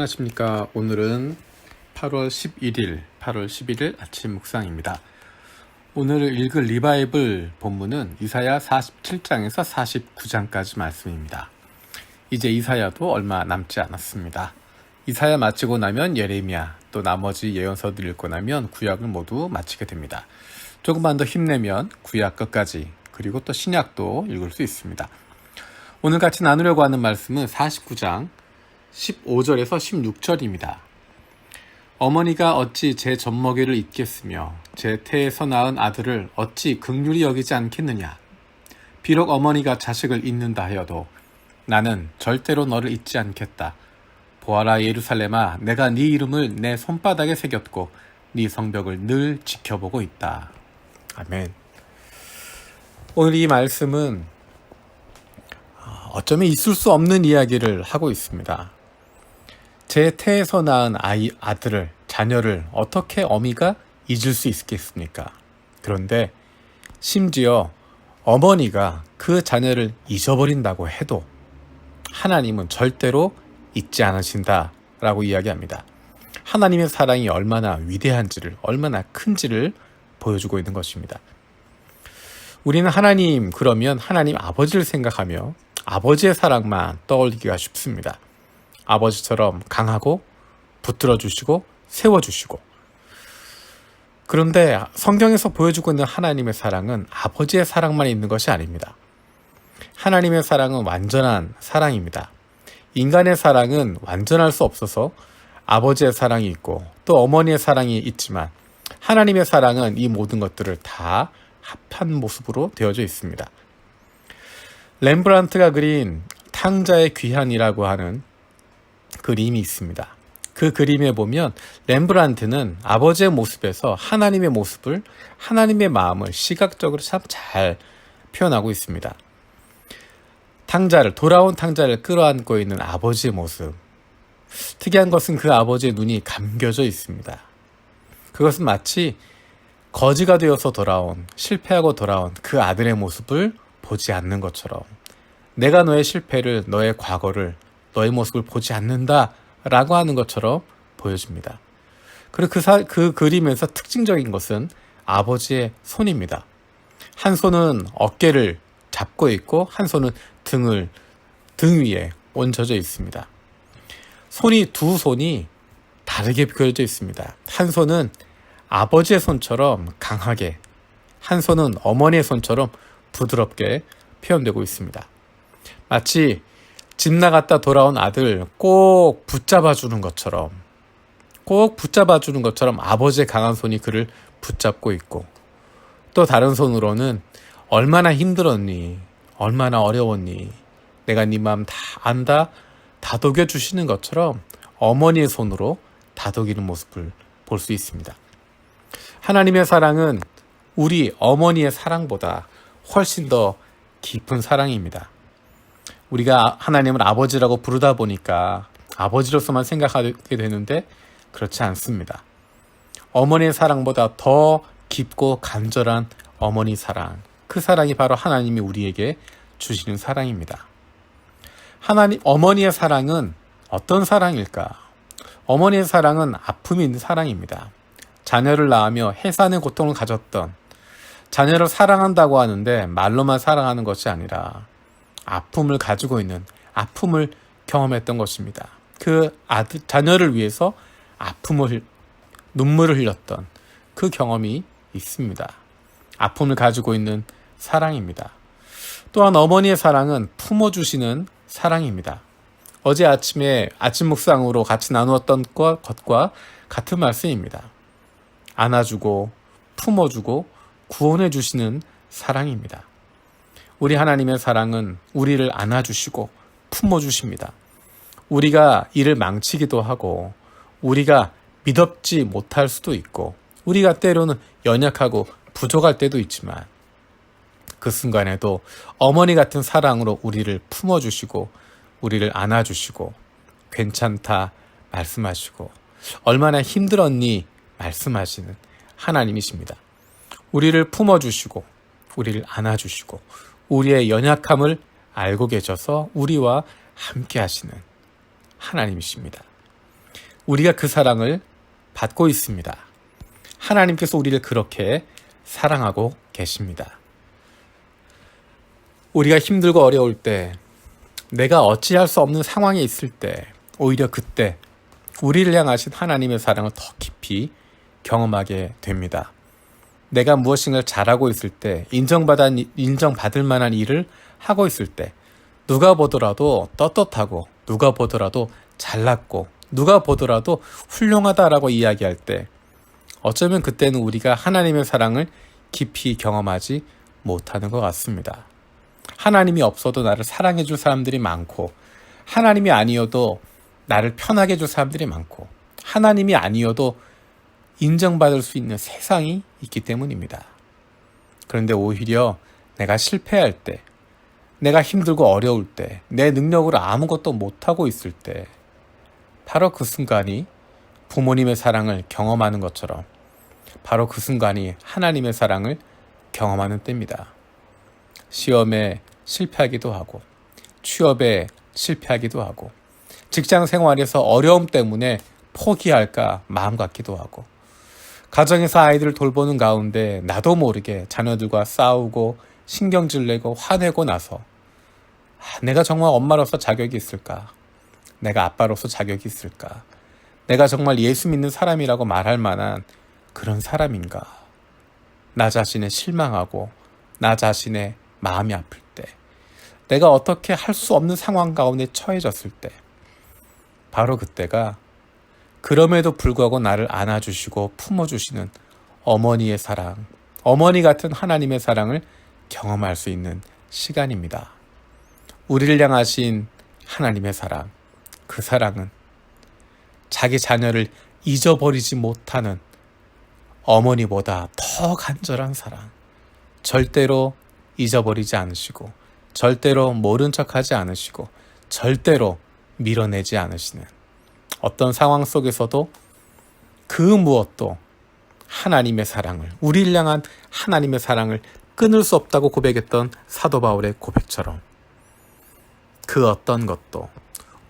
안녕하십니까. 오늘은 8월 11일 아침 묵상입니다. 오늘 읽을 리바이블 본문은 이사야 47장에서 49장까지 말씀입니다. 이제 이사야도 얼마 남지 않았습니다. 이사야 마치고 나면 예레미야, 또 나머지 예언서들 읽고 나면 구약을 모두 마치게 됩니다. 조금만 더 힘내면 구약 끝까지, 그리고 또 신약도 읽을 수 있습니다. 오늘 같이 나누려고 하는 말씀은 49장 15절에서 16절입니다. 어머니가 어찌 제 젖먹이를 잊겠으며 제 태에서 낳은 아들을 어찌 긍휼히 여기지 않겠느냐. 비록 어머니가 자식을 잊는다 하여도 나는 절대로 너를 잊지 않겠다. 보아라 예루살렘아, 내가 네 이름을 내 손바닥에 새겼고 네 성벽을 늘 지켜보고 있다. 아멘. 오늘 이 말씀은 어쩌면 있을 수 없는 이야기를 하고 있습니다. 제 태에서 낳은 아들을, 자녀를 어떻게 어미가 잊을 수 있겠습니까? 그런데 심지어 어머니가 그 자녀를 잊어버린다고 해도 하나님은 절대로 잊지 않으신다라고 이야기합니다. 하나님의 사랑이 얼마나 위대한지를, 얼마나 큰지를 보여주고 있는 것입니다. 우리는 하나님, 그러면 하나님 아버지를 생각하며 아버지의 사랑만 떠올리기가 쉽습니다. 아버지처럼 강하고 붙들어주시고 세워주시고. 그런데 성경에서 보여주고 있는 하나님의 사랑은 아버지의 사랑만 있는 것이 아닙니다. 하나님의 사랑은 완전한 사랑입니다. 인간의 사랑은 완전할 수 없어서 아버지의 사랑이 있고 또 어머니의 사랑이 있지만, 하나님의 사랑은 이 모든 것들을 다 합한 모습으로 되어져 있습니다. 렘브란트가 그린 탕자의 귀환이라고 하는 그림이 있습니다. 그 그림에 보면 렘브란트는 아버지의 모습에서 하나님의 모습을, 하나님의 마음을 시각적으로 참 잘 표현하고 있습니다. 돌아온 탕자를 끌어안고 있는 아버지의 모습. 특이한 것은 그 아버지의 눈이 감겨져 있습니다. 그것은 마치 거지가 되어서 실패하고 돌아온 그 아들의 모습을 보지 않는 것처럼, 내가 너의 실패를, 너의 과거를, 너의 모습을 보지 않는다라고 하는 것처럼 보여집니다. 그리고 그 그림에서 특징적인 것은 아버지의 손입니다. 한 손은 어깨를 잡고 있고 한 손은 등 위에 얹혀져 있습니다. 두 손이 다르게 그려져 있습니다. 한 손은 아버지의 손처럼 강하게, 한 손은 어머니의 손처럼 부드럽게 표현되고 있습니다. 마치 집 나갔다 돌아온 아들 꼭 붙잡아주는 것처럼 아버지의 강한 손이 그를 붙잡고 있고, 또 다른 손으로는 얼마나 힘들었니, 얼마나 어려웠니, 내가 네 마음 다 안다 다독여 주시는 것처럼 어머니의 손으로 다독이는 모습을 볼 수 있습니다. 하나님의 사랑은 우리 어머니의 사랑보다 훨씬 더 깊은 사랑입니다. 우리가 하나님을 아버지라고 부르다 보니까 아버지로서만 생각하게 되는데 그렇지 않습니다. 어머니의 사랑보다 더 깊고 간절한 어머니 사랑, 그 사랑이 바로 하나님이 우리에게 주시는 사랑입니다. 어머니의 사랑은 어떤 사랑일까? 어머니의 사랑은 아픔이 있는 사랑입니다. 자녀를 낳으며 해산의 고통을 가졌던, 자녀를 사랑한다고 하는데 말로만 사랑하는 것이 아니라 아픔을 가지고 있는, 아픔을 경험했던 것입니다. 그 자녀를 위해서 눈물을 흘렸던 그 경험이 있습니다. 아픔을 가지고 있는 사랑입니다. 또한 어머니의 사랑은 품어주시는 사랑입니다. 어제 아침에 아침 묵상으로 같이 나누었던 것과 같은 말씀입니다. 안아주고 품어주고 구원해주시는 사랑입니다. 우리 하나님의 사랑은 우리를 안아주시고 품어주십니다. 우리가 이를 망치기도 하고, 우리가 믿었지 못할 수도 있고, 우리가 때로는 연약하고 부족할 때도 있지만, 그 순간에도 어머니 같은 사랑으로 우리를 품어주시고 우리를 안아주시고 괜찮다 말씀하시고 얼마나 힘들었니 말씀하시는 하나님이십니다. 우리를 품어주시고 우리를 안아주시고 우리의 연약함을 알고 계셔서 우리와 함께 하시는 하나님이십니다. 우리가 그 사랑을 받고 있습니다. 하나님께서 우리를 그렇게 사랑하고 계십니다. 우리가 힘들고 어려울 때, 내가 어찌할 수 없는 상황에 있을 때, 오히려 그때 우리를 향하신 하나님의 사랑을 더 깊이 경험하게 됩니다. 내가 무엇인가 잘하고 있을 때, 인정받을 만한 일을 하고 있을 때, 누가 보더라도 떳떳하고, 누가 보더라도 잘났고, 누가 보더라도 훌륭하다라고 이야기할 때, 어쩌면 그때는 우리가 하나님의 사랑을 깊이 경험하지 못하는 것 같습니다. 하나님이 없어도 나를 사랑해 줄 사람들이 많고, 하나님이 아니어도 나를 편하게 해줄 사람들이 많고, 하나님이 아니어도 인정받을 수 있는 세상이 있기 때문입니다. 그런데 오히려 내가 실패할 때, 내가 힘들고 어려울 때, 내 능력으로 아무것도 못하고 있을 때, 바로 그 순간이 부모님의 사랑을 경험하는 것처럼, 바로 그 순간이 하나님의 사랑을 경험하는 때입니다. 시험에 실패하기도 하고, 취업에 실패하기도 하고, 직장 생활에서 어려움 때문에 포기할까 마음 같기도 하고, 가정에서 아이들을 돌보는 가운데 나도 모르게 자녀들과 싸우고 신경질 내고 화내고 나서, 내가 정말 엄마로서 자격이 있을까? 내가 아빠로서 자격이 있을까? 내가 정말 예수 믿는 사람이라고 말할 만한 그런 사람인가? 나 자신에 실망하고 나 자신의 마음이 아플 때, 내가 어떻게 할 수 없는 상황 가운데 처해졌을 때, 바로 그때가 그럼에도 불구하고 나를 안아주시고 품어주시는 어머니의 사랑, 어머니 같은 하나님의 사랑을 경험할 수 있는 시간입니다. 우리를 향하신 하나님의 사랑, 그 사랑은 자기 자녀를 잊어버리지 못하는 어머니보다 더 간절한 사랑, 절대로 잊어버리지 않으시고, 절대로 모른 척하지 않으시고, 절대로 밀어내지 않으시는, 어떤 상황 속에서도 그 무엇도 하나님의 사랑을, 우리를 향한 하나님의 사랑을 끊을 수 없다고 고백했던 사도 바울의 고백처럼, 그 어떤 것도,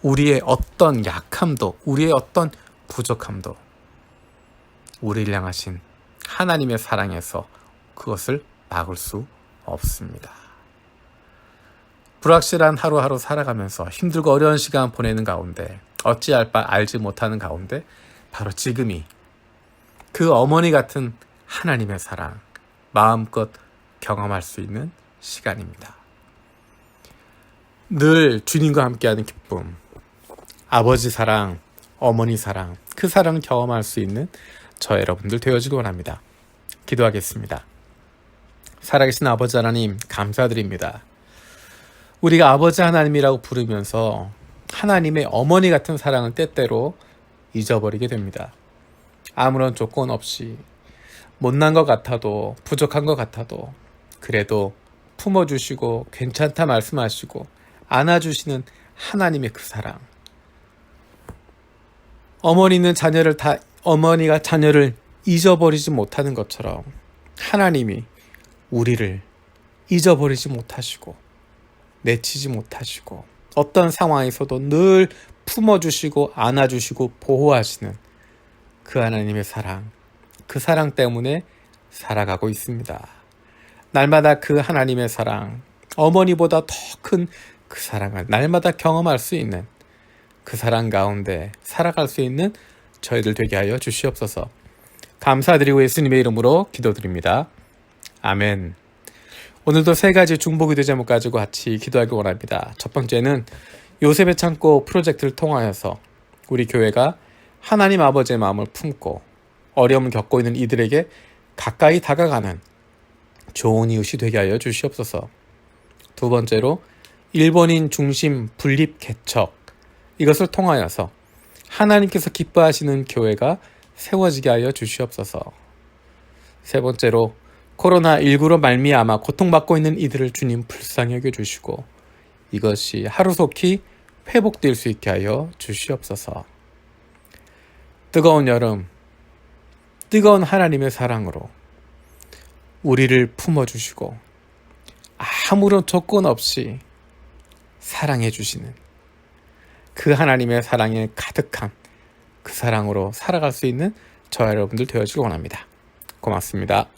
우리의 어떤 약함도, 우리의 어떤 부족함도 우리를 향하신 하나님의 사랑에서 그것을 막을 수 없습니다. 불확실한 하루하루 살아가면서 힘들고 어려운 시간 보내는 가운데, 어찌할 바 알지 못하는 가운데, 바로 지금이 그 어머니 같은 하나님의 사랑 마음껏 경험할 수 있는 시간입니다. 늘 주님과 함께하는 기쁨, 아버지 사랑, 어머니 사랑, 그 사랑을 경험할 수 있는 저 여러분들 되어지길 원합니다. 기도하겠습니다. 살아계신 아버지 하나님, 감사드립니다. 우리가 아버지 하나님이라고 부르면서 하나님의 어머니 같은 사랑을 때때로 잊어버리게 됩니다. 아무런 조건 없이, 못난 것 같아도, 부족한 것 같아도, 그래도 품어주시고 괜찮다 말씀하시고 안아주시는 하나님의 그 사랑, 어머니가 자녀를 잊어버리지 못하는 것처럼 하나님이 우리를 잊어버리지 못하시고 내치지 못하시고, 어떤 상황에서도 늘 품어주시고 안아주시고 보호하시는 그 하나님의 사랑, 그 사랑 때문에 살아가고 있습니다. 날마다 그 하나님의 사랑, 어머니보다 더 큰 그 사랑을 날마다 경험할 수 있는 그 사랑 가운데 살아갈 수 있는 저희들 되게 하여 주시옵소서. 감사드리고 예수님의 이름으로 기도드립니다. 아멘. 오늘도 세 가지 중보기도 제목 가지고 같이 기도하기 원합니다. 첫 번째는 요셉의 창고 프로젝트를 통하여서 우리 교회가 하나님 아버지의 마음을 품고 어려움을 겪고 있는 이들에게 가까이 다가가는 좋은 이웃이 되게 하여 주시옵소서. 두 번째로 일본인 중심 분립 개척, 이것을 통하여서 하나님께서 기뻐하시는 교회가 세워지게 하여 주시옵소서. 세 번째로 코로나19로 말미암아 고통받고 있는 이들을 주님 불쌍히 여겨주시고 이것이 하루속히 회복될 수 있게 하여 주시옵소서. 뜨거운 여름, 뜨거운 하나님의 사랑으로 우리를 품어주시고 아무런 조건 없이 사랑해 주시는 그 하나님의 사랑에 가득한 그 사랑으로 살아갈 수 있는 저와 여러분들 되어주길 원합니다. 고맙습니다.